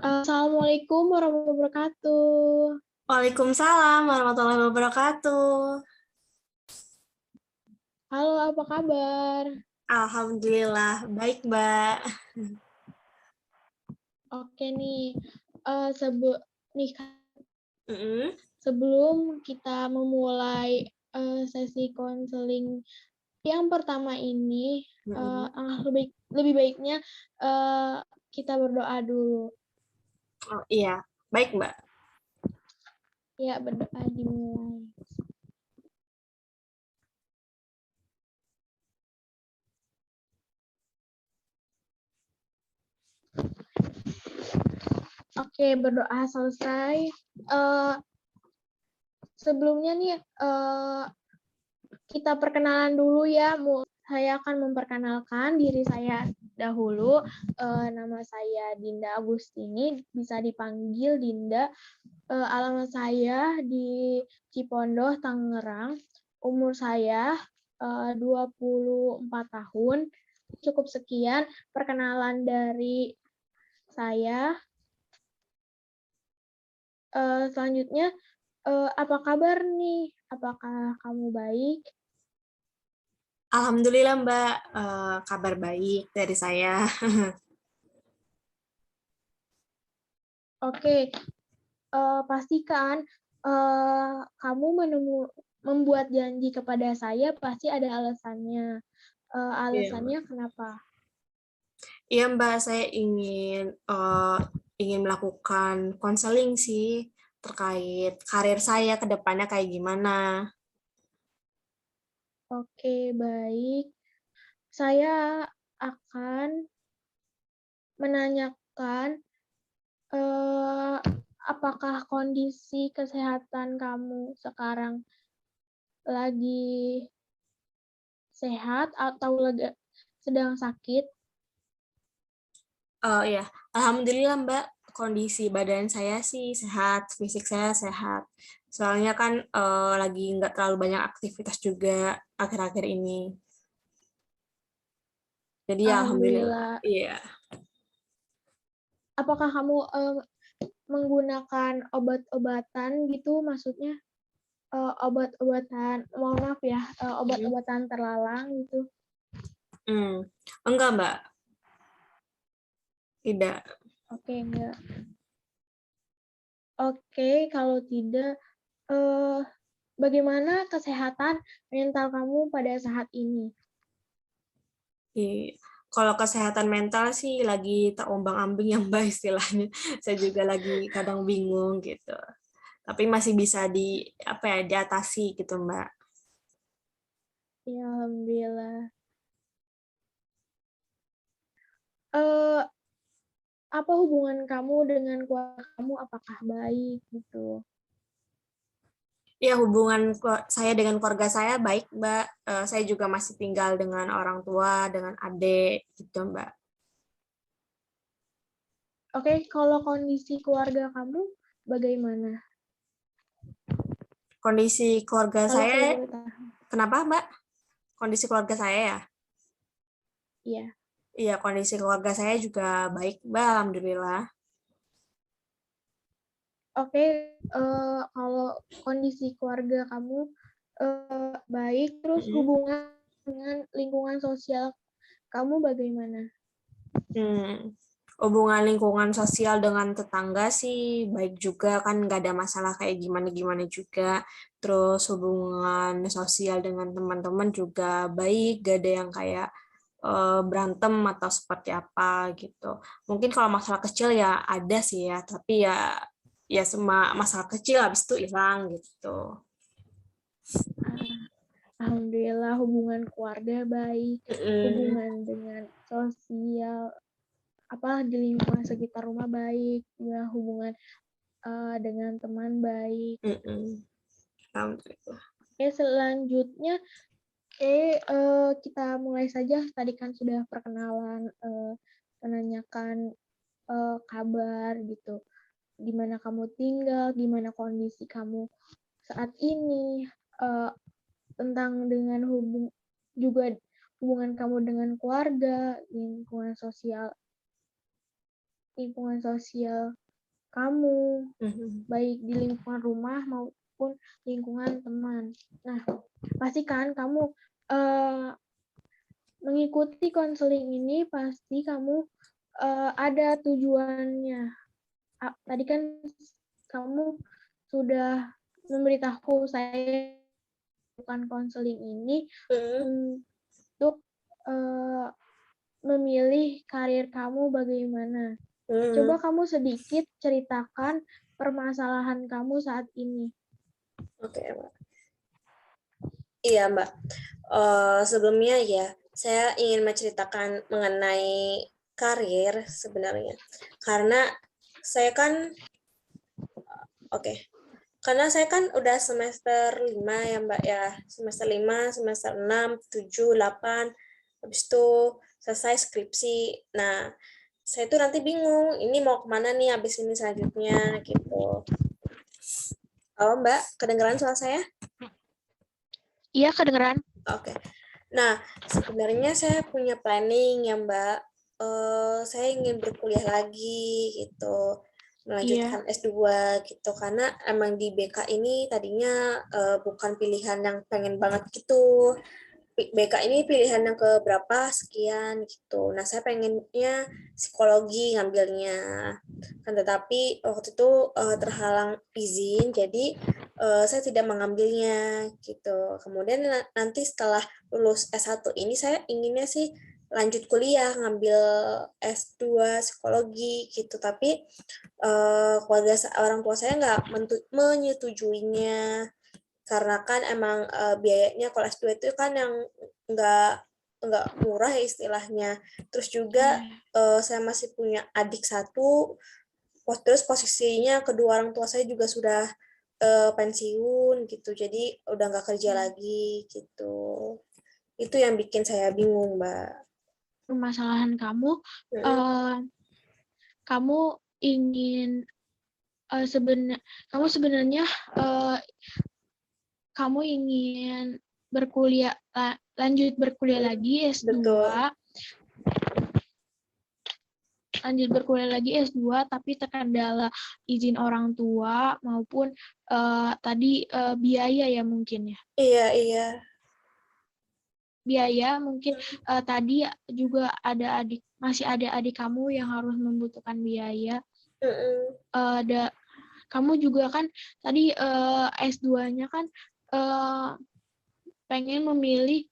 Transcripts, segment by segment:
Assalamualaikum warahmatullahi wabarakatuh. Waalaikumsalam warahmatullahi wabarakatuh. Halo, apa kabar? Alhamdulillah, baik, Mbak. Oke nih, eh, sebe- nih, Mm-mm. sebelum kita memulai sesi konseling yang pertama ini, Mm-mm. lebih baiknya eh, kita berdoa dulu. Oh iya, baik, Mbak. Ya, berdoa dimulai. Oke, berdoa selesai. Eh, Sebelumnya nih, kita perkenalan dulu ya. Saya akan memperkenalkan diri saya dahulu. Nama saya Dinda Agustini, bisa dipanggil Dinda. Alamat saya di Cipondoh, Tangerang. Umur saya 24 tahun. Cukup sekian perkenalan dari saya. Selanjutnya, apa kabar nih? Apakah kamu baik? Alhamdulillah, Mbak. Kabar baik dari saya. Oke, pastikan kamu membuat janji kepada saya pasti ada alasannya. Iya, Mbak. Alasannya kenapa? Iya, Mbak, saya ingin melakukan konseling sih terkait karir saya ke depannya kayak gimana. Oke, baik. Saya akan menanyakan eh, apakah kondisi kesehatan kamu sekarang lagi sehat atau lagi sedang sakit? Iya, Alhamdulillah, Mbak, kondisi badan saya sih sehat, fisik saya sehat. Soalnya kan lagi nggak terlalu banyak aktivitas juga akhir-akhir ini. Jadi ya Alhamdulillah. Alhamdulillah. Iya. Apakah kamu menggunakan obat-obatan gitu, maksudnya obat-obatan, mohon maaf ya, Hmm. obat-obatan terlarang gitu? Hmm. Enggak, Mbak. Tidak. Oke, enggak. Oke, kalau tidak, eh, bagaimana kesehatan mental kamu pada saat ini? Iya. Kalau kesehatan mental sih lagi terombang-ambing yang Mbak istilahnya. Saya juga lagi kadang bingung gitu. Tapi masih bisa apa ya diatasi gitu, Mbak. Ya, alhamdulillah. Eh, apa hubungan kamu dengan keluarga kamu? Apakah baik gitu? Ya, hubungan saya dengan keluarga saya baik, Mbak. Saya juga masih tinggal dengan orang tua, dengan adik, gitu, Mbak. Oke, kalau kondisi keluarga kamu bagaimana? Kondisi keluarga Kalau saya, boleh tahu. kenapa, Mbak? Kondisi keluarga saya ya? Iya. Iya, kondisi keluarga saya juga baik, Mbak. Alhamdulillah. Oke, kalau kondisi keluarga kamu baik, terus Mm-mm. hubungan dengan lingkungan sosial kamu bagaimana? Hmm. Hubungan lingkungan sosial dengan tetangga sih baik juga, kan nggak ada masalah kayak gimana-gimana juga. Terus hubungan sosial dengan teman-teman juga baik, gak ada yang kayak berantem atau seperti apa gitu. Mungkin kalau masalah kecil ya ada sih ya, tapi ya semua masalah kecil habis itu hilang gitu. Alhamdulillah hubungan keluarga baik, Mm-mm. hubungan dengan sosial, apa di lingkungan sekitar rumah baik, ya hubungan dengan teman baik. Mm-mm. Alhamdulillah. Oke, selanjutnya kita mulai saja. Tadi kan sudah perkenalan, menanyakan kabar gitu. Gimana kamu tinggal, gimana kondisi kamu saat ini, eh, tentang dengan juga hubungan kamu dengan keluarga, lingkungan sosial lingkungan sosial kamu, baik di lingkungan rumah maupun lingkungan teman. Nah, pastikan kamu mengikuti konseling ini, pasti kamu ada tujuannya. Tadi kan kamu sudah memberitahu saya bukan konseling ini untuk memilih karir kamu bagaimana. Coba kamu sedikit ceritakan permasalahan kamu saat ini. Oke, Mbak. Iya, Mbak. Sebelumnya ya, saya ingin menceritakan mengenai karir sebenarnya. Karena saya kan, karena saya kan udah semester 5 ya, Mbak ya. Semester 5, semester 6, 7, 8, habis itu selesai skripsi. Nah, saya tuh nanti bingung, ini mau kemana nih habis ini selanjutnya, gitu. Halo, Mbak, kedengeran suara saya? Iya, kedengeran. Oke. Nah, sebenarnya saya punya planning ya, Mbak. Saya ingin berkuliah lagi, gitu. Melanjutkan S2, gitu. Karena emang di BK ini tadinya bukan pilihan yang pengen banget, gitu. BK ini pilihan yang keberapa sekian gitu. Nah, saya pengennya psikologi ngambilnya. Kan tetapi waktu itu terhalang izin, jadi saya tidak mengambilnya gitu. Kemudian nanti setelah lulus S1 ini saya inginnya sih lanjut kuliah ngambil S2 psikologi gitu. Tapi keluarga orang tua saya nggak menyetujuinya, karena kan emang biayanya kalau S2 itu kan yang nggak murah ya istilahnya. Terus juga saya masih punya adik satu, terus posisinya kedua orang tua saya juga sudah pensiun gitu, jadi udah nggak kerja lagi gitu. Itu yang bikin saya bingung, Mbak. Permasalahan kamu, kamu ingin kamu sebenarnya kamu ingin berkuliah, lanjut berkuliah lagi S2. Betul. Lanjut berkuliah lagi S2, tapi terkendala izin orang tua maupun tadi biaya ya mungkin ya. Iya. Biaya mungkin tadi juga masih ada adik kamu yang harus membutuhkan biaya. Kamu juga kan tadi S2-nya kan pengen memilih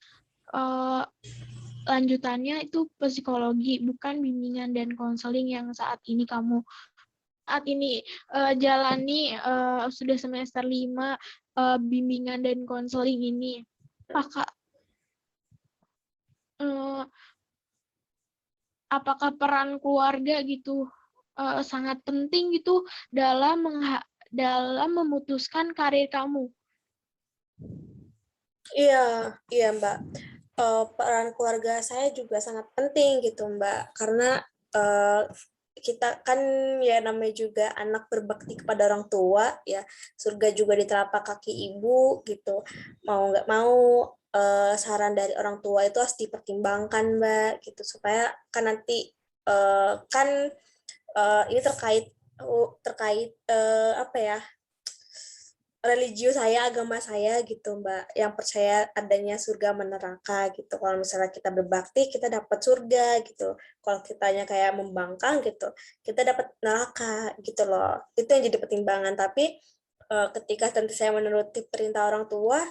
lanjutannya itu psikologi, bukan bimbingan dan konseling yang saat ini jalani sudah semester 5 bimbingan dan konseling ini. Apakah peran keluarga gitu sangat penting gitu dalam memutuskan karir kamu? Iya Mbak. Peran keluarga saya juga sangat penting gitu Mbak, karena kita kan ya namanya juga anak berbakti kepada orang tua ya, surga juga di telapak kaki ibu gitu. Mau nggak mau saran dari orang tua itu harus dipertimbangkan Mbak gitu, supaya kan nanti kan ini terkait apa ya, religius saya, agama saya gitu Mbak, yang percaya adanya surga neraka gitu. Kalau misalnya kita berbakti, kita dapat surga gitu. Kalau kitanya kayak membangkang gitu, kita dapat neraka gitu loh. Itu yang jadi pertimbangan. Tapi ketika nanti saya menuruti perintah orang tua,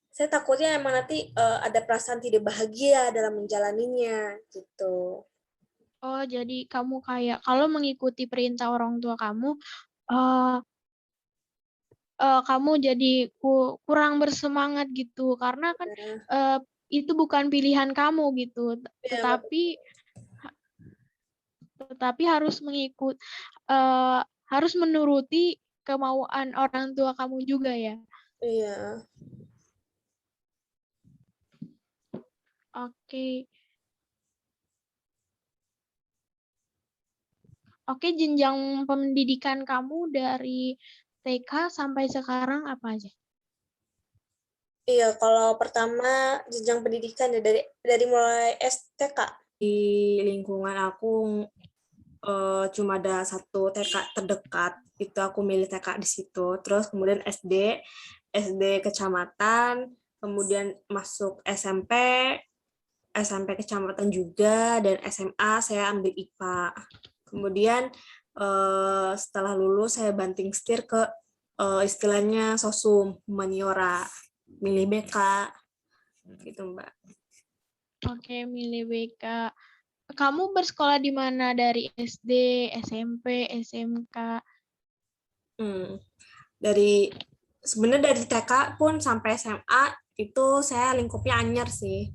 saya takutnya emang nanti ada perasaan tidak bahagia dalam menjalaninya gitu. Oh, jadi kamu kayak kalau mengikuti perintah orang tua kamu, kamu jadi kurang bersemangat gitu, karena kan itu bukan pilihan kamu gitu, tetapi harus menuruti kemauan orang tua kamu juga ya. Iya. Oke. Oke, jenjang pendidikan kamu dari TK sampai sekarang apa aja? Iya, kalau pertama jenjang pendidikan ya dari mulai STK. Di lingkungan aku cuma ada satu TK terdekat, itu aku milih TK di situ. Terus kemudian SD kecamatan, kemudian masuk SMP kecamatan juga, dan SMA saya ambil IPA. Kemudian setelah lulus saya banting setir ke istilahnya sosum humaniora, milih BK gitu Mbak. Oke, milih BK. Kamu bersekolah di mana, dari SD, SMP, SMK? Sebenarnya dari TK pun sampai SMA itu saya lingkupnya Anyer sih.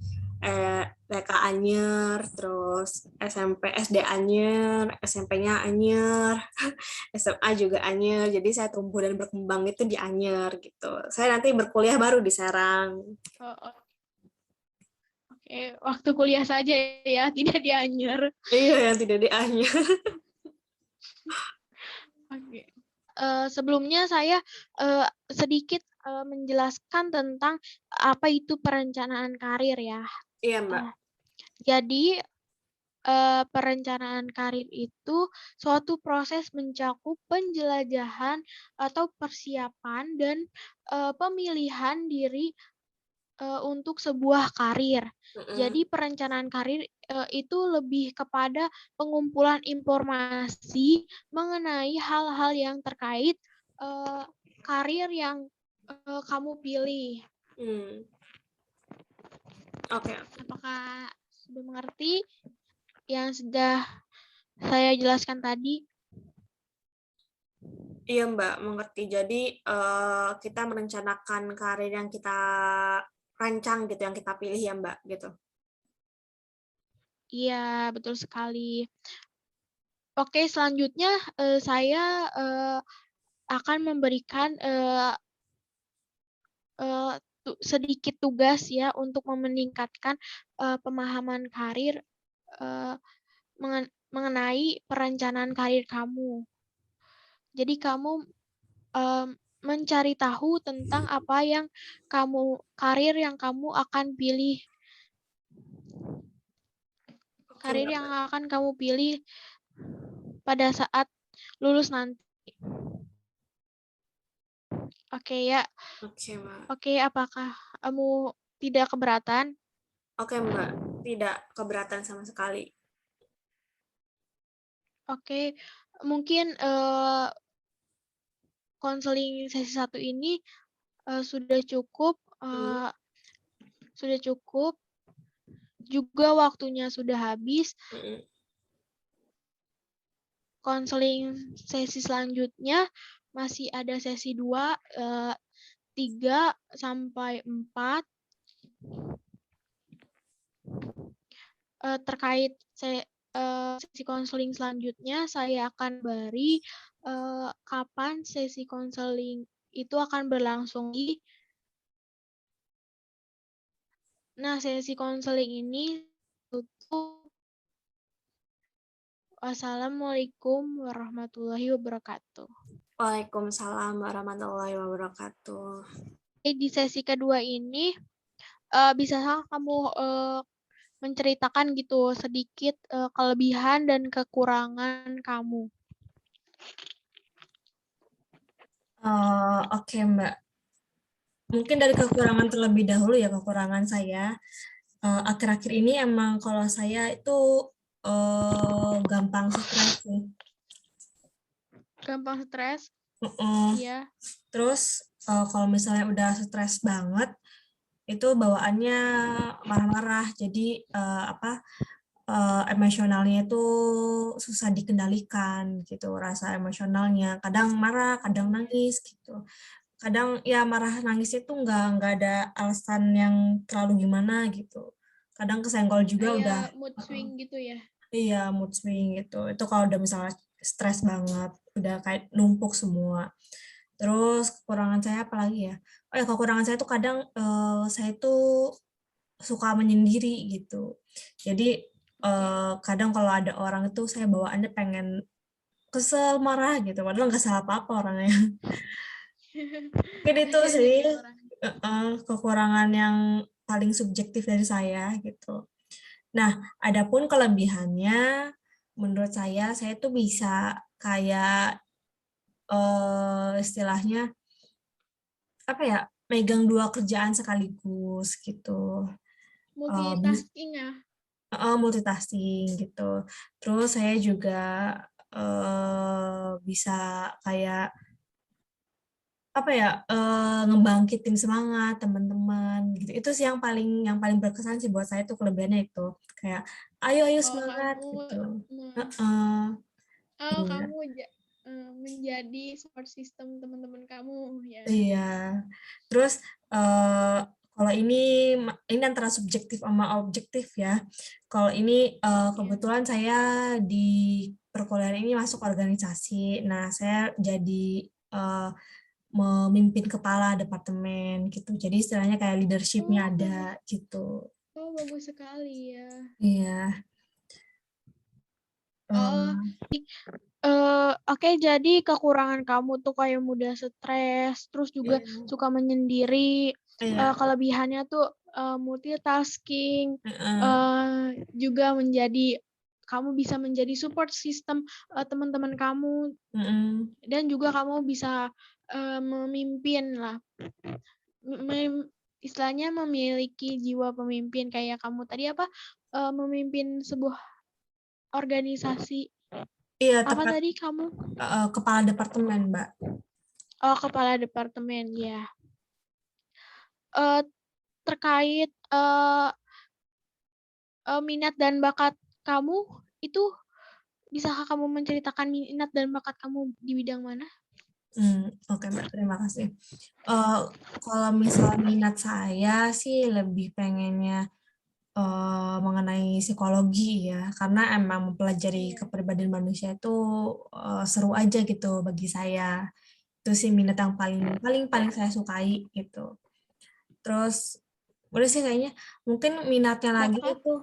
TK Anyer, terus SMP SD Anyer, SMP-nya Anyer, SMA juga Anyer. Jadi saya tumbuh dan berkembang itu di Anyer gitu. Saya nanti berkuliah baru di Serang. Oke, waktu kuliah saja ya, tidak di Anyer. Iya, yang tidak di Anyer. Oke. Sebelumnya saya sedikit menjelaskan tentang apa itu perencanaan karir ya. Iya, Mbak. Jadi perencanaan karir itu suatu proses mencakup penjelajahan atau persiapan dan pemilihan diri untuk sebuah karir. Jadi perencanaan karir itu lebih kepada pengumpulan informasi mengenai hal-hal yang terkait karir yang kamu pilih. Oke. Apakah sudah mengerti yang sudah saya jelaskan tadi? Iya Mbak, mengerti. Jadi kita merencanakan karir yang kita rancang gitu, yang kita pilih ya Mbak, gitu. Iya, betul sekali. Oke, selanjutnya saya akan memberikan sedikit tugas ya untuk meningkatkan pemahaman karir mengenai perencanaan karir kamu. Jadi kamu mencari tahu tentang apa yang karir yang kamu akan pilih. Karir yang akan kamu pilih pada saat lulus nanti. Oke ya. Oke Mbak. Oke, apakah kamu tidak keberatan? Oke Mbak, tidak keberatan sama sekali. Oke, mungkin konseling sesi 1 ini sudah cukup. Sudah cukup. Juga waktunya sudah habis. Konseling sesi selanjutnya masih ada sesi 2, 3 sampai 4. Terkait sesi konseling selanjutnya, saya akan beri kapan sesi konseling itu akan berlangsung. Nah, sesi konseling ini tutup. Wassalamualaikum warahmatullahi wabarakatuh. Waalaikumsalam warahmatullahi wabarakatuh. Di sesi kedua ini, bisa kamu menceritakan gitu sedikit kelebihan dan kekurangan kamu? Oke Mbak. Mungkin dari kekurangan terlebih dahulu ya, kekurangan saya. Akhir-akhir ini emang kalau saya itu gampang stres sih. Gampang stres? Iya. Terus kalau misalnya udah stres banget, itu bawaannya marah-marah. Jadi emosionalnya itu susah dikendalikan gitu, rasa emosionalnya. Kadang marah, kadang nangis gitu. Kadang ya marah nangis itu nggak ada alasan yang terlalu gimana gitu. Kadang kesenggol juga udah mood swing gitu ya. Iya, mood swing gitu. Itu kalau udah misalnya stres banget, udah kayak numpuk semua. Terus kekurangan saya apa lagi ya? Oh ya, kekurangan saya tuh kadang saya tuh suka menyendiri gitu. Jadi kadang kalau ada orang itu saya bawaannya pengen kesel, marah gitu. Padahal nggak salah apa-apa orangnya. Mungkin itu sih kekurangan yang paling subjektif dari saya gitu. Nah, adapun kelebihannya menurut saya tuh bisa kayak istilahnya apa ya, megang 2 kerjaan sekaligus gitu. Multitasking ya. Multitasking gitu. Terus saya juga bisa kayak apa ya, ngebangkitin semangat teman-teman gitu. Itu sih yang paling berkesan sih buat saya tuh, kelebihannya itu. Kayak ayo Oh, semangat kamu gitu. me- Heeh, oh, iya. kamu menjadi support system teman-teman kamu ya. Iya. Terus kalau ini antara subjektif sama objektif ya. Kalau ini Ya. kebetulan saya di perkuliahan ini masuk organisasi. Nah, saya jadi eh, memimpin kepala departemen gitu. Jadi istilahnya kayak leadership-nya Oh, ada bagus. gitu. Oh, bagus sekali ya. Iya. Oh, eh, oke, jadi kekurangan kamu tuh kayak mudah stres, terus juga iya. suka menyendiri. Iya. Kelebihannya tuh multitasking, Heeh. juga kamu bisa menjadi support system teman-teman kamu, Heeh. dan juga kamu bisa memimpin lah. Istilahnya memiliki jiwa pemimpin kayak kamu tadi apa? Memimpin sebuah organisasi. Iya, Apa tepat, tadi kamu? kepala departemen, Mbak. Oh, kepala departemen ya. Eh, Terkait minat dan bakat kamu itu, bisakah kamu menceritakan minat dan bakat kamu di bidang mana? Oke Mbak, terima kasih. Kalau misal minat saya sih lebih pengennya mengenai psikologi ya, karena emang mempelajari Iya. kepribadian manusia itu seru aja gitu bagi saya. Itu sih minat yang paling paling paling saya sukai gitu. Terus udah sih kayaknya, mungkin minatnya lagi Bakat? itu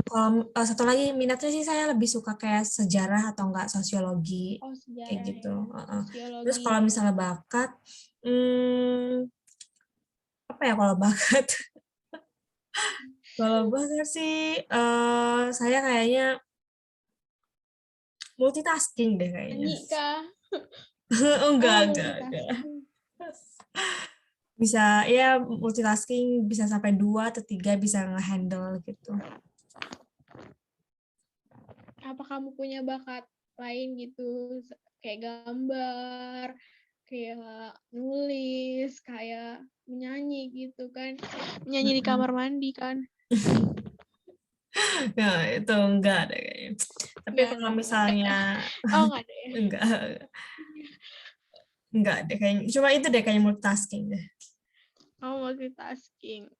kalau satu lagi minatnya sih saya lebih suka kayak sejarah atau enggak sosiologi Oh, kayak sejarah gitu. ya. Terus kalau Sosiologi. misalnya bakat, apa ya kalau bakat? Kalau bakat sih saya kayaknya multitasking deh kayaknya. Nyanyi kah? Enggak, Oh, enggak. multitasking. Bisa ya multitasking bisa sampai 2 atau 3 bisa ngehandle gitu. Apa kamu punya bakat lain gitu? Kayak gambar, kayak nulis, kayak menyanyi gitu kan? Menyanyi di kamar Mm-mm. mandi kan? Ya, itu enggak deh kayaknya. Tapi Nggak kalau ada. misalnya Oh, nggak ada ya. enggak, enggak deh kayaknya. Cuma itu deh kayaknya multitasking deh. Oh, multitasking.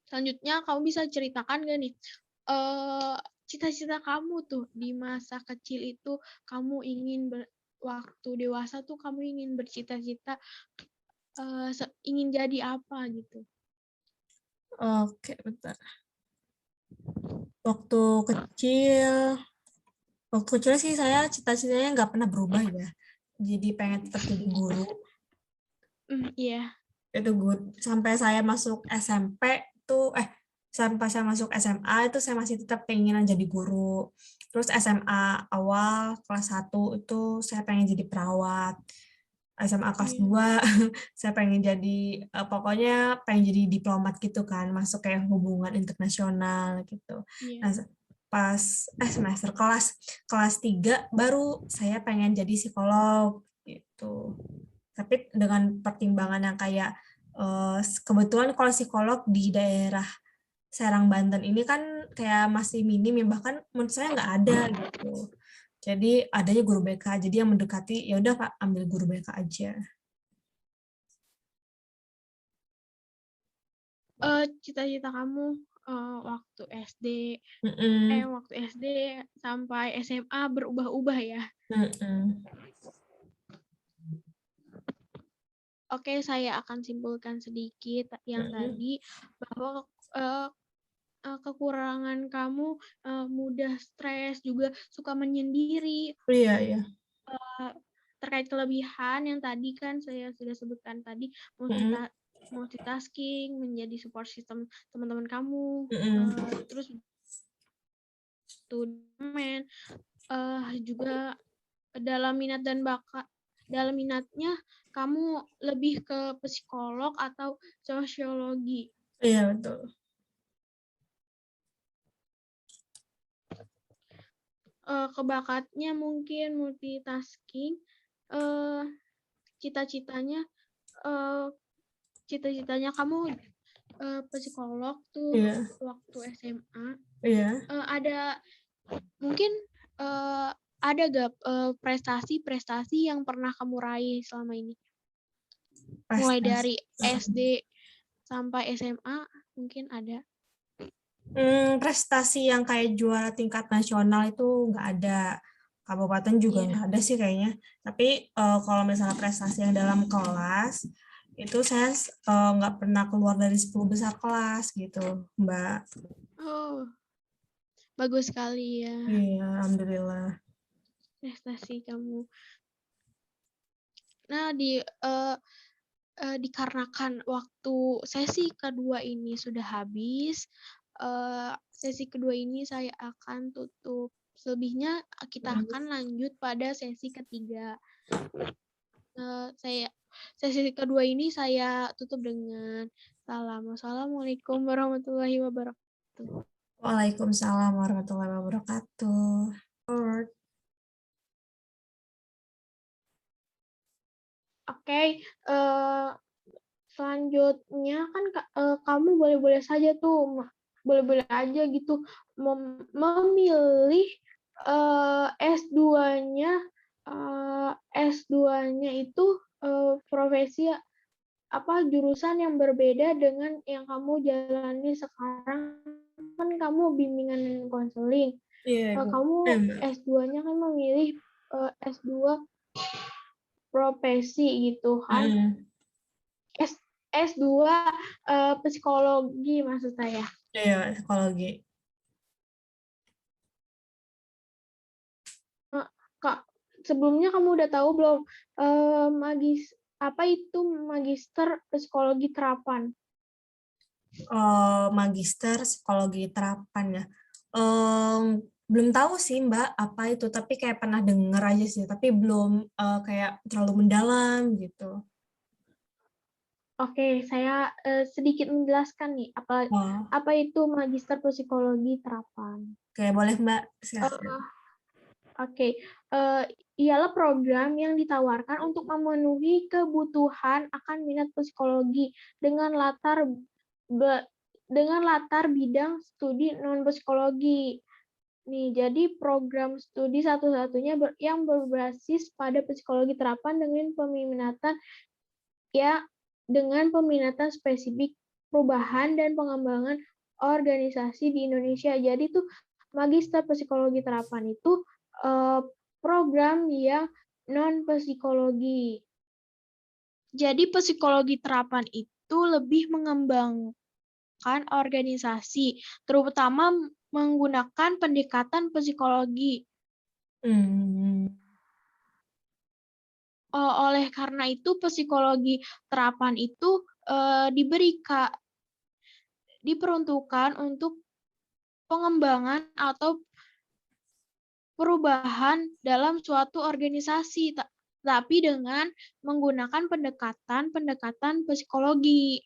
Selanjutnya kamu bisa ceritakan gak nih, cita-cita kamu tuh di masa kecil itu, kamu ingin waktu dewasa tuh kamu ingin bercita-cita, ingin jadi apa gitu? Oke, bentar. Waktu kecil, waktu kecil sih saya cita-citanya nggak pernah berubah ya. Jadi pengen tetap jadi guru. Iya. Itu guru sampai saya masuk SMP tuh sampai saya masuk SMA itu saya masih tetap pengen jadi guru. Terus SMA awal kelas 1 itu saya pengen jadi perawat. SMA kelas Iya. 2 saya pengen jadi pokoknya pengen jadi diplomat gitu kan, masuk kayak hubungan internasional gitu. Iya. Nah, pas semester kelas 3 baru saya pengen jadi psikolog gitu. Tapi dengan pertimbangan yang kayak kebetulan kalau psikolog di daerah Serang Banten ini kan kayak masih minim ya, bahkan menurut saya nggak ada gitu. Jadi adanya guru BK, jadi yang mendekati ya udah Pak ambil guru BK aja. Cita-cita kamu waktu SD, Mm-mm. waktu SD sampai SMA berubah-ubah ya? Mm-mm. Oke, saya akan simpulkan sedikit yang Mm-mm. tadi, bahwa kekurangan kamu mudah stres, juga suka menyendiri. Iya, iya. Terkait kelebihan yang tadi kan saya sudah sebutkan tadi, Mm-mm. multitasking, menjadi support system teman-teman kamu, Mm-mm. terus waktu men, juga dalam minat dan bakat, dalam minatnya kamu lebih ke psikolog atau sosiologi? Iya, betul. Kebakatnya mungkin multitasking, cita-citanya kamu psikolog tuh Iya, waktu SMA. iya. Ada mungkin ada gak prestasi-prestasi yang pernah kamu raih selama ini? Mulai dari SD sampai SMA mungkin ada. Prestasi yang kayak juara tingkat nasional itu nggak ada. Kabupaten juga Iya. nggak ada sih kayaknya. Tapi kalau misalnya prestasi yang dalam kelas, itu saya nggak pernah keluar dari 10 besar kelas gitu, Mbak. Oh, bagus sekali ya Iya, alhamdulillah. prestasi kamu. Nah, dikarenakan waktu sesi kedua ini sudah habis, sesi kedua ini saya akan tutup. Selebihnya kita akan lanjut pada sesi ketiga. Sesi kedua ini saya tutup dengan salam. Wassalamualaikum warahmatullahi wabarakatuh. Waalaikumsalam warahmatullahi wabarakatuh. Alright. Oke, selanjutnya kan kamu boleh-boleh saja tuh, boleh-boleh aja gitu memilih S2-nya S2-nya itu profesi apa jurusan yang berbeda dengan yang kamu jalani sekarang. Kan kamu bimbingan dan konseling. Iya, Ibu. Kamu Mbak. S2-nya kan memilih S2 profesi gitu kan. S2 psikologi maksud saya. Iya, psikologi. Kak, sebelumnya kamu udah tahu belum apa itu magister psikologi terapan? Magister psikologi terapan ya. Belum tahu sih Mbak apa itu, tapi kayak pernah denger aja sih, tapi belum kayak terlalu mendalam gitu. Oke, saya sedikit menjelaskan nih Oh, apa itu magister psikologi terapan. kayak boleh Mbak, silakan. Oke, ialah program yang ditawarkan untuk memenuhi kebutuhan akan minat psikologi dengan latar bidang studi non psikologi. Nih, jadi program studi satu-satunya yang berbasis pada psikologi terapan dengan peminatan spesifik perubahan dan pengembangan organisasi di Indonesia. Jadi tuh magister psikologi terapan itu program yang non psikologi. Jadi psikologi terapan itu lebih mengembangkan organisasi, terutama menggunakan pendekatan psikologi. Oleh karena itu psikologi terapan itu diperuntukkan untuk pengembangan atau perubahan dalam suatu organisasi, tapi dengan menggunakan pendekatan psikologi.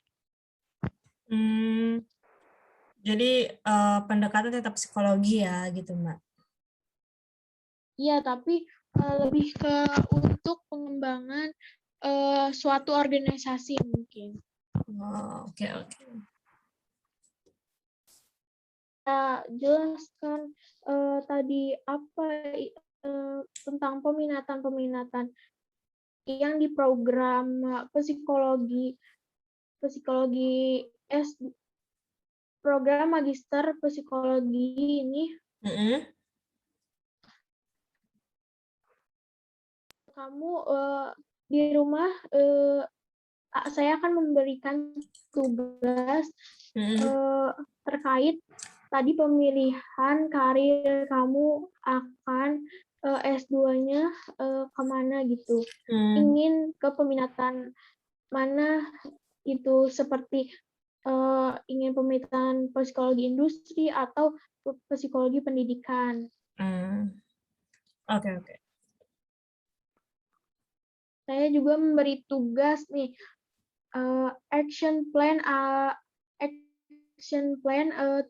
Jadi pendekatan tetap psikologi ya gitu Mbak. Iya, tapi lebih ke untuk pengembangan suatu organisasi mungkin. Oke. Jelaskan tadi apa tentang peminatan yang di program psikologi program magister psikologi ini. Kamu di rumah saya akan memberikan tugas terkait tadi pemilihan karir kamu akan S2-nya kemana gitu. Ingin ke peminatan mana itu, seperti ingin pemilihan psikologi industri atau psikologi pendidikan. Oke. Saya juga memberi tugas nih, action plan,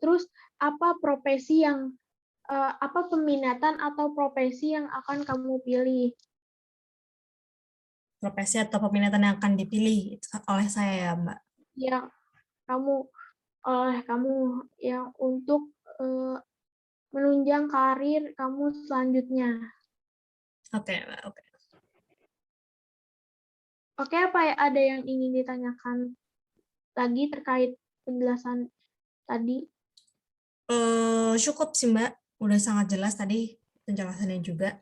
terus apa profesi yang apa peminatan atau profesi yang akan kamu pilih? Profesi atau peminatan yang akan dipilih oleh saya ya, Mbak? Yang kamu yang untuk menunjang karir kamu selanjutnya. Oke, Mbak. Oke. Oke, apa ada yang ingin ditanyakan lagi terkait penjelasan tadi? Cukup sih, Mbak. Udah sangat jelas tadi penjelasannya juga.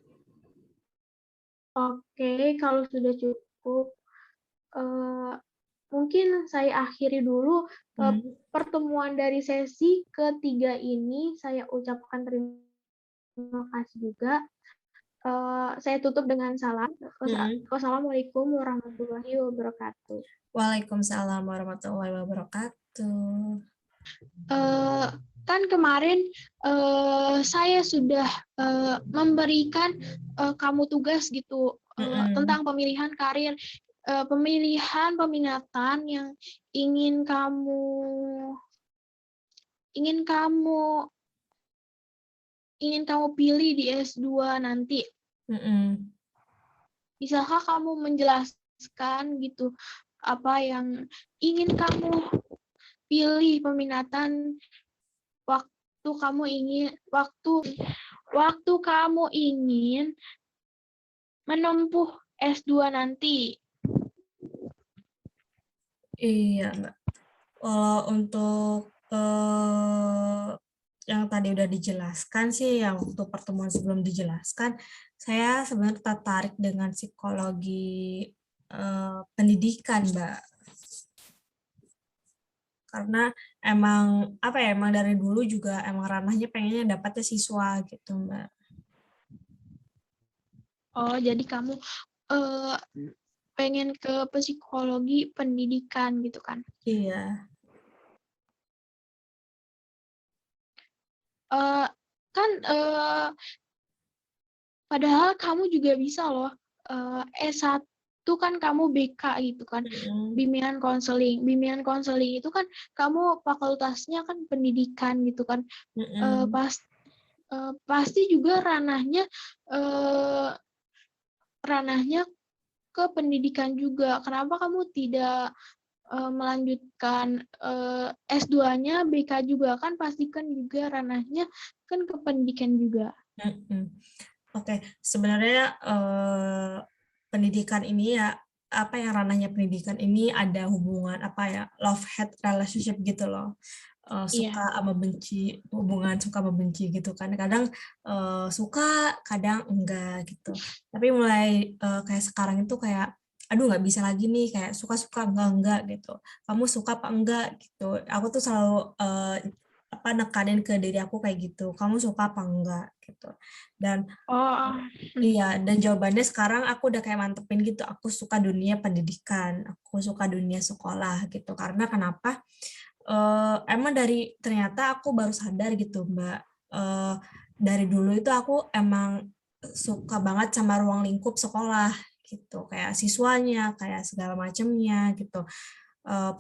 Oke, kalau sudah cukup, mungkin saya akhiri dulu pertemuan dari sesi ketiga ini. Saya ucapkan terima kasih juga. Saya tutup dengan salam. Wassalamualaikum warahmatullahi wabarakatuh. Waalaikumsalam warahmatullahi wabarakatuh. Kan kemarin saya sudah memberikan kamu tugas gitu tentang pemilihan karir, pemilihan peminatan yang ingin kamu pilih di S2 nanti. Bisakah kamu menjelaskan gitu apa yang ingin kamu pilih peminatan waktu kamu ingin menempuh S2 nanti? Iya, Mbak. Kalau untuk yang tadi udah dijelaskan sih, yang waktu pertemuan sebelum dijelaskan, saya sebenarnya tertarik dengan psikologi pendidikan, Mbak. Karena emang dari dulu juga emang ranahnya pengennya dapatnya siswa gitu, Mbak. Oh, jadi kamu pengen ke psikologi pendidikan gitu kan? Iya. Padahal kamu juga bisa loh, S1 kan kamu BK gitu kan, bimbingan konseling. Bimbingan konseling itu kan kamu fakultasnya kan pendidikan gitu kan. Pasti juga ranahnya ke pendidikan juga. Kenapa kamu tidak melanjutkan S2-nya BK juga, kan pastikan juga ranahnya kan ke pendidikan juga. Oke, sebenarnya pendidikan ini ya, yang ranahnya pendidikan ini ada hubungan love-hate relationship gitu loh. Suka sama benci, hubungan suka sama benci gitu kan. Kadang suka, kadang enggak gitu. Tapi mulai kayak sekarang itu kayak, aduh nggak bisa lagi nih, kayak suka-suka enggak gitu. Kamu suka apa enggak gitu. Aku tuh selalu nekanin ke diri aku kayak gitu. Kamu suka apa enggak gitu. Dan iya, dan jawabannya sekarang aku udah kayak mantepin gitu. Aku suka dunia pendidikan, aku suka dunia sekolah gitu. Karena kenapa? Emang ternyata aku baru sadar gitu, Mbak. Dari dulu itu aku emang suka banget sama ruang lingkup sekolah gitu, kayak siswanya, kayak segala macamnya gitu.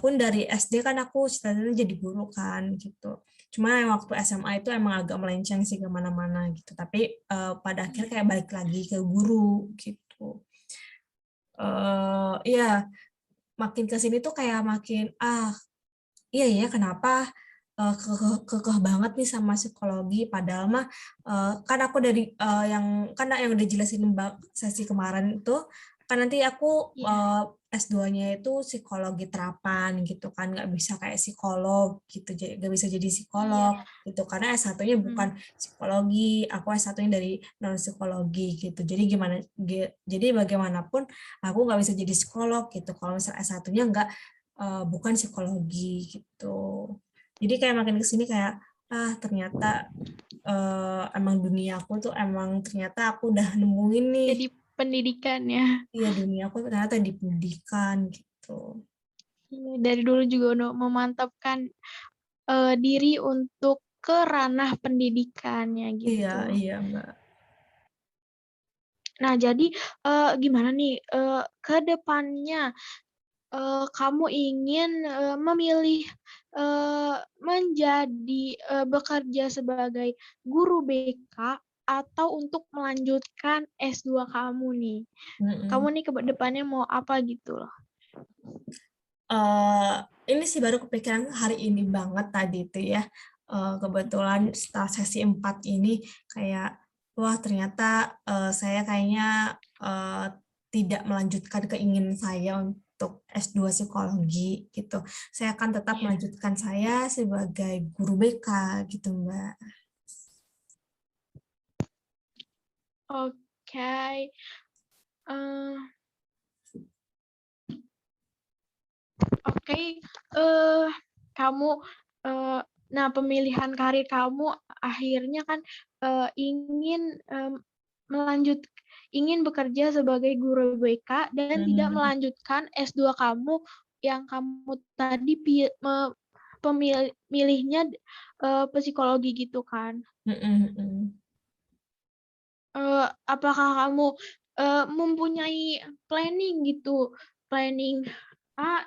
Pun dari SD kan aku cita-citanya jadi guru kan gitu. Cuma waktu SMA itu emang agak melenceng sih kemana-mana gitu. Tapi pada akhirnya kayak balik lagi ke guru gitu. Iya, makin kesini tuh kayak makin iya ya, kenapa kekeh banget nih sama psikologi, padahal mah kan aku dari yang udah jelasin Mbak sesi kemarin itu kan nanti aku S2-nya itu psikologi terapan gitu kan, nggak bisa kayak psikolog gitu, nggak bisa jadi psikolog gitu, karena S1-nya bukan psikologi, aku S1-nya dari non psikologi gitu. Jadi bagaimanapun aku nggak bisa jadi psikolog gitu kalau misalnya S1-nya bukan psikologi gitu. Jadi kayak makin kesini kayak ternyata emang dunia aku tuh emang ternyata aku udah nemuin nih. Jadi pendidikan ya. Iya, dunia aku ternyata di pendidikan gitu. Dari dulu juga udah memantapkan diri untuk ke ranah pendidikannya Iya, gitu. iya, Mbak. Nah, jadi gimana nih ke depannya kamu ingin memilih menjadi bekerja sebagai guru BK atau untuk melanjutkan S2 kamu nih? Kamu nih ke depannya mau apa gitu loh? Ini sih baru kepikiran hari ini banget tadi itu ya. Kebetulan setelah sesi 4 ini kayak wah ternyata saya kayaknya tidak melanjutkan keinginan saya untuk S2 psikologi gitu. Saya akan tetap melanjutkan saya sebagai guru BK gitu, Mbak. Oke. Oke, kamu nah pemilihan karir kamu akhirnya kan ingin ingin bekerja sebagai guru BK dan tidak melanjutkan S2 kamu yang kamu tadi pemilihnya psikologi gitu kan. Apakah kamu mempunyai planning gitu, planning A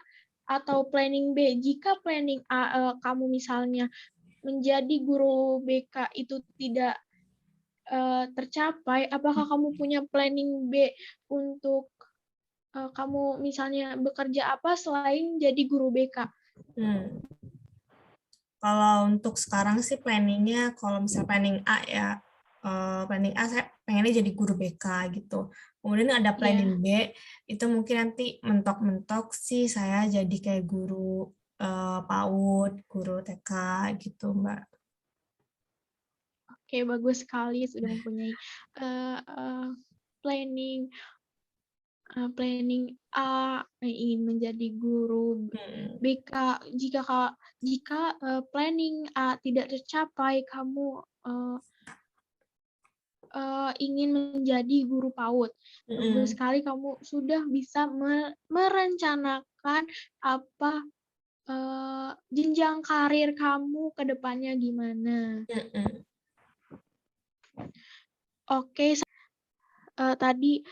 atau planning B? Jika planning A kamu misalnya menjadi guru BK itu tidak tercapai, apakah kamu punya planning B untuk kamu misalnya bekerja apa selain jadi guru BK? Kalau untuk sekarang sih planningnya, kalau misalnya planning A ya, planning A saya pengennya jadi guru BK gitu. Kemudian ada planning B, itu mungkin nanti mentok-mentok sih saya jadi kayak guru PAUD, guru TK gitu, Mbak. Oke, bagus sekali sudah mempunyai planning A ingin menjadi guru BK. Jika planning A tidak tercapai, kamu ingin menjadi guru PAUD. Bagus sekali kamu sudah bisa merencanakan apa jenjang karir kamu ke depannya gimana. Oke, tadi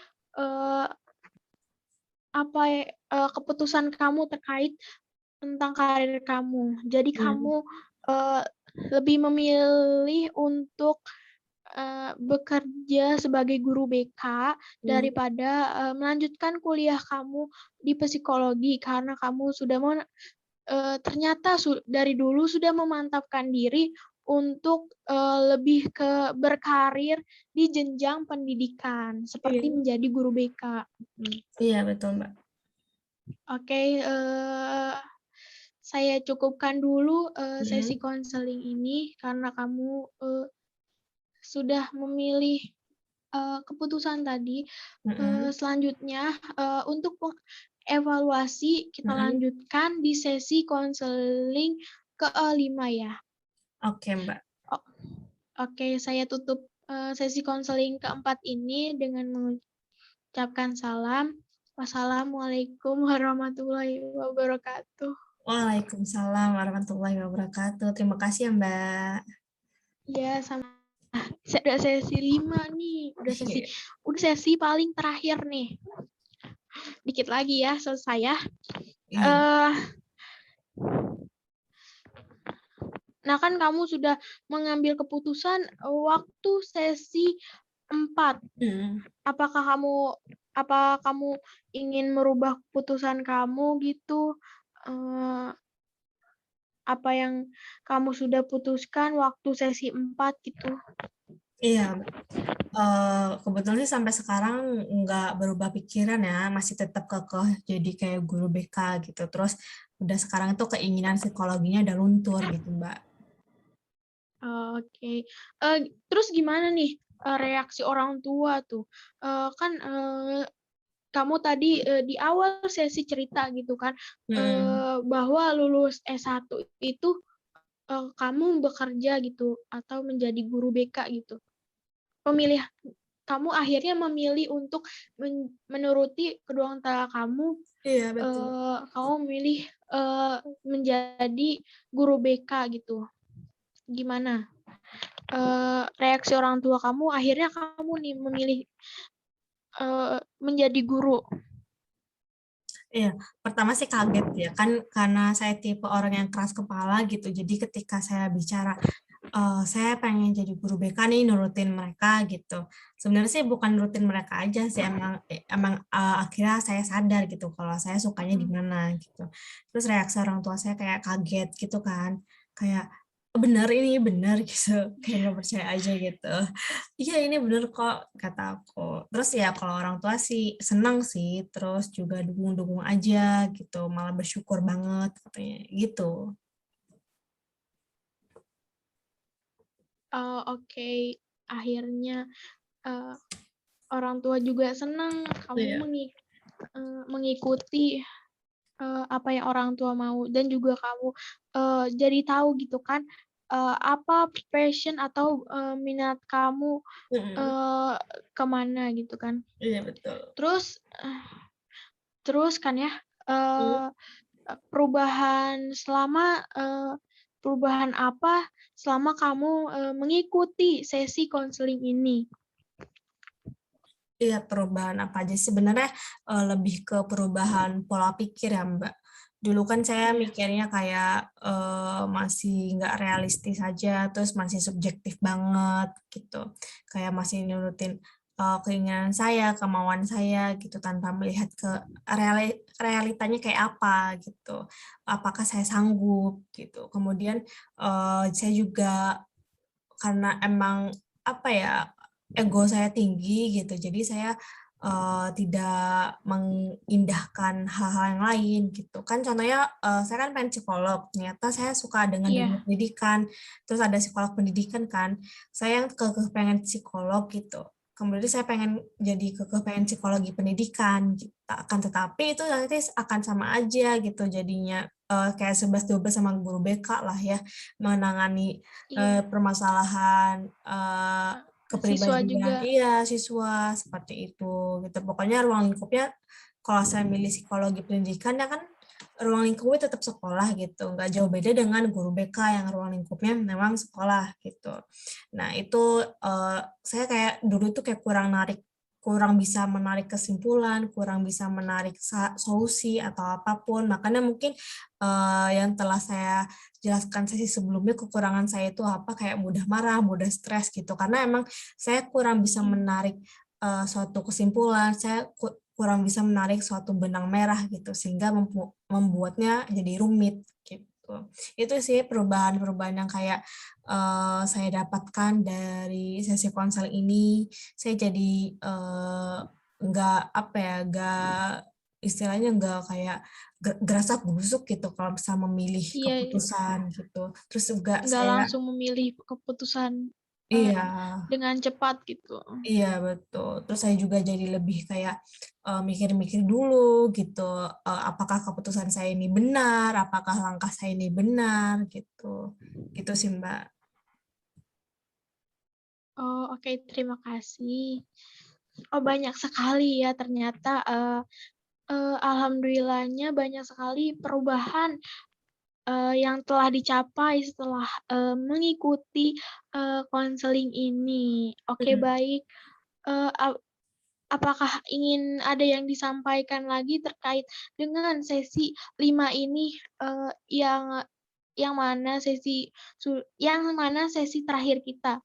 apa keputusan kamu terkait tentang karir kamu. Jadi kamu lebih memilih untuk bekerja sebagai guru BK daripada melanjutkan kuliah kamu di psikologi karena kamu sudah ternyata dari dulu sudah memantapkan diri untuk lebih ke berkarir di jenjang pendidikan seperti menjadi guru BK. Iya, betul, Mbak. Oke, saya cukupkan dulu sesi konseling ini karena kamu sudah memilih keputusan tadi. Selanjutnya untuk evaluasi kita lanjutkan di sesi konseling ke-5 ya. Oke, Mbak. Oke, saya tutup sesi konseling ke-4 ini dengan mengucapkan salam. Wassalamualaikum warahmatullahi wabarakatuh. Waalaikumsalam warahmatullahi wabarakatuh. Terima kasih ya, Mbak. Ya, sama. Udah sesi 5 nih. Udah sesi paling terakhir nih. Dikit lagi ya selesai ya. Nah, kan kamu sudah mengambil keputusan waktu sesi 4. Apa kamu ingin merubah keputusan kamu gitu? Apa yang kamu sudah putuskan waktu sesi 4 gitu? Iya, kebetulan sih sampai sekarang nggak berubah pikiran ya, masih tetap kekeh jadi kayak guru BK gitu. Terus udah sekarang tuh keinginan psikologinya udah luntur gitu, Mbak. Oke. Terus gimana nih reaksi orang tua tuh? Kan kamu tadi di awal sesi cerita gitu kan, bahwa lulus S1 itu kamu bekerja gitu atau menjadi guru BK gitu. kamu akhirnya memilih untuk menuruti kedua orang tua kamu. Iya, betul. Kamu memilih menjadi guru BK gitu. Gimana reaksi orang tua kamu? Akhirnya kamu nih memilih menjadi guru. Iya, pertama sih kaget ya, kan karena saya tipe orang yang keras kepala gitu. Jadi ketika saya bicara, saya pengen jadi guru BK nih, nurutin mereka gitu. Sebenarnya sih bukan nurutin mereka aja sih, emang akhirnya saya sadar gitu kalau saya sukanya di mana gitu. Terus reaksi orang tua saya kayak kaget gitu kan, kayak bener ini bener gitu, kayak nggak percaya aja gitu. Iya ini bener kok kata aku. Terus ya kalau orang tua sih senang sih, terus juga dukung-dukung aja gitu, malah bersyukur banget katanya gitu. Oke, akhirnya orang tua juga senang kamu Iya. mengikuti apa yang orang tua mau, dan juga kamu jadi tahu gitu kan apa passion atau minat kamu kemana gitu kan. Iya betul. Terus kan ya perubahan apa selama kamu mengikuti sesi konseling ini? Iya, perubahan apa aja sih? Sebenarnya lebih ke perubahan pola pikir ya, Mbak. Dulu kan saya mikirnya kayak masih nggak realistis aja, terus masih subjektif banget gitu. Kayak masih nurutin keinginan saya, kemauan saya gitu, tanpa melihat ke realitanya kayak apa gitu. Apakah saya sanggup gitu. Kemudian saya juga karena emang apa ya, ego saya tinggi gitu, jadi saya tidak mengindahkan hal-hal yang lain gitu kan. Contohnya saya kan pengen psikolog, ternyata saya suka dengan dunia pendidikan, terus ada psikolog pendidikan kan, saya yang kekeh pengen psikolog gitu, kemudian saya pengen jadi kekeh pengen psikologi pendidikan gitu. Akan tetapi itu nanti akan sama aja gitu jadinya, kayak 11-12 sama guru BK lah ya, menangani permasalahan Siswa kepribadian juga. siswa seperti itu gitu. Pokoknya ruang lingkupnya kalau saya milih psikologi pendidikan ya kan ruang lingkupnya tetap sekolah gitu, nggak jauh beda dengan guru BK yang ruang lingkupnya memang sekolah gitu. Nah itu saya kayak dulu tuh kayak kurang bisa menarik kesimpulan, kurang bisa menarik solusi atau apapun. Makanya mungkin yang telah saya jelaskan sesi sebelumnya, kekurangan saya itu apa, kayak mudah marah, mudah stres gitu, karena emang saya kurang bisa menarik suatu kesimpulan, saya kurang bisa menarik suatu benang merah gitu, sehingga membuatnya jadi rumit gitu. Itu sih perubahan-perubahan yang kayak saya dapatkan dari sesi konseling ini. Saya jadi nggak apa ya, istilahnya nggak kayak gerasa busuk gitu kalau bisa memilih keputusan gitu. Terus juga Nggak saya langsung memilih keputusan iya dengan cepat gitu. iya betul. Terus saya juga jadi lebih kayak mikir-mikir dulu gitu, apakah keputusan saya ini benar, apakah langkah saya ini benar gitu. Gitu sih Mbak. Oh, oke, terima kasih. Oh, banyak sekali ya ternyata. Alhamdulillahnya banyak sekali perubahan yang telah dicapai setelah mengikuti konseling ini. Oke, baik. Apakah ingin ada yang disampaikan lagi terkait dengan sesi 5 ini, yang mana sesi terakhir kita?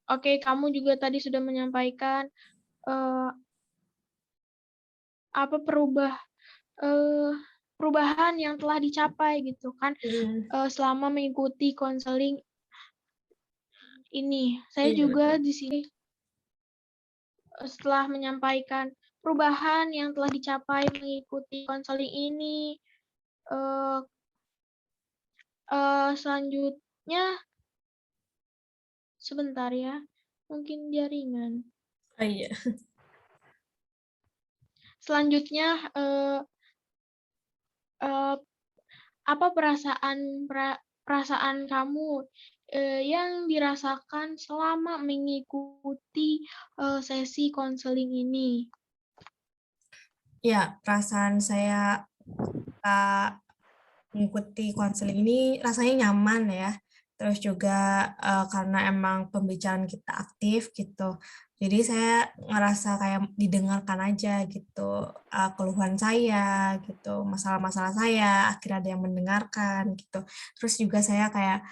Oke, kamu juga tadi sudah menyampaikan apa perubahan yang telah dicapai gitu kan selama mengikuti konseling ini. Saya Iya, juga betul. di sini setelah menyampaikan perubahan yang telah dicapai mengikuti konseling ini, selanjutnya sebentar ya, mungkin jaringan. Oh, iya. Selanjutnya apa perasaan kamu yang dirasakan selama mengikuti sesi konseling ini? Ya, perasaan saya mengikuti konseling ini rasanya nyaman ya. Terus juga karena emang pembicaraan kita aktif gitu. Jadi saya ngerasa kayak didengarkan aja gitu, keluhan saya gitu, masalah-masalah saya, akhirnya ada yang mendengarkan gitu. Terus juga saya kayak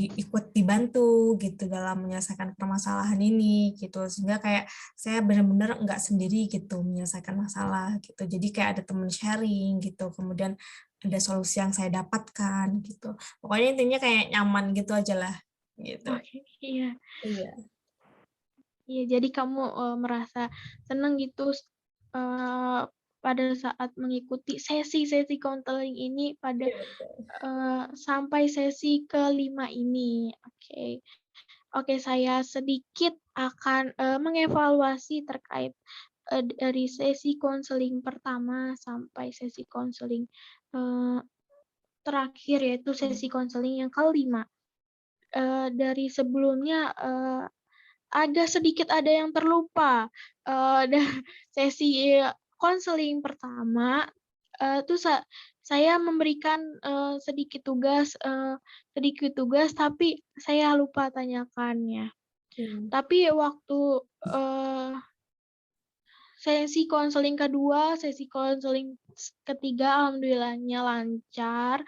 ikut dibantu gitu dalam menyelesaikan permasalahan ini gitu. Sehingga kayak saya benar-benar nggak sendiri gitu menyelesaikan masalah gitu. Jadi kayak ada teman sharing gitu. Kemudian ada solusi yang saya dapatkan gitu. Pokoknya intinya kayak nyaman gitu aja lah gitu. Oke, iya. Iya. Iya, jadi kamu merasa senang gitu pada saat mengikuti sesi-sesi konseling ini pada sampai sesi kelima ini. Oke. Oke, saya sedikit akan mengevaluasi terkait dari sesi konseling pertama sampai sesi konseling terakhir, yaitu sesi konseling yang kelima. Dari sebelumnya ada yang terlupa. Sesi konseling pertama tuh saya memberikan sedikit tugas tapi saya lupa tanyakannya. Tapi waktu sesi konseling kedua, sesi konseling ketiga alhamdulillahnya lancar.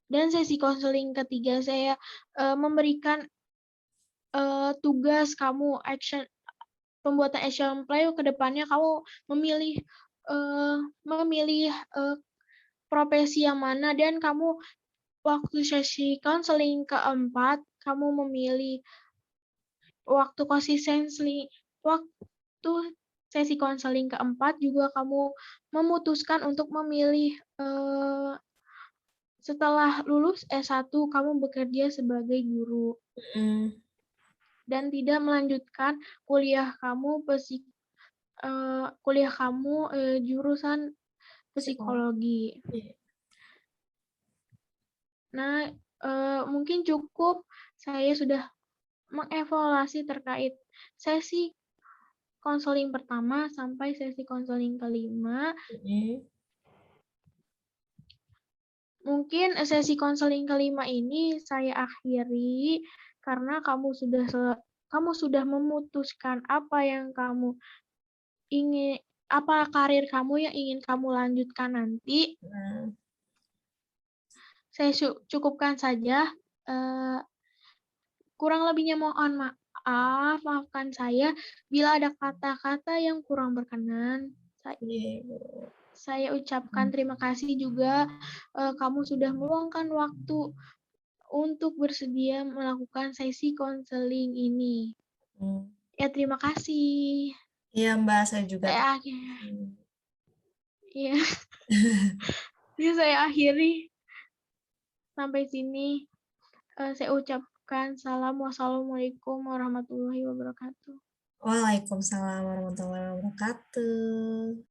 Dan sesi konseling ketiga saya memberikan tugas kamu pembuatan action plan ke depannya kamu memilih profesi yang mana, dan kamu waktu sesi konseling keempat kamu memilih waktu sesi konseling keempat juga kamu memutuskan untuk memilih setelah lulus S1 kamu bekerja sebagai guru dan tidak melanjutkan kuliah kamu jurusan psikologi. Nah, mungkin cukup saya sudah mengevaluasi terkait sesi konseling pertama sampai sesi konseling kelima. Mungkin sesi konseling kelima ini saya akhiri karena kamu sudah memutuskan apa yang kamu ingin, apa karir kamu yang ingin kamu lanjutkan nanti. Saya cukupkan saja. Kurang lebihnya mohon maaf, maafkan saya bila ada kata-kata yang kurang berkenan. Saya ucapkan terima kasih juga kamu sudah meluangkan waktu untuk bersedia melakukan sesi konseling ini. Ya, terima kasih. Iya, Mbak, saya juga. Iya. Jadi saya akhiri sampai sini. Saya ucapkan salam. Wassalamualaikum warahmatullahi wabarakatuh. Waalaikumsalam warahmatullahi wabarakatuh.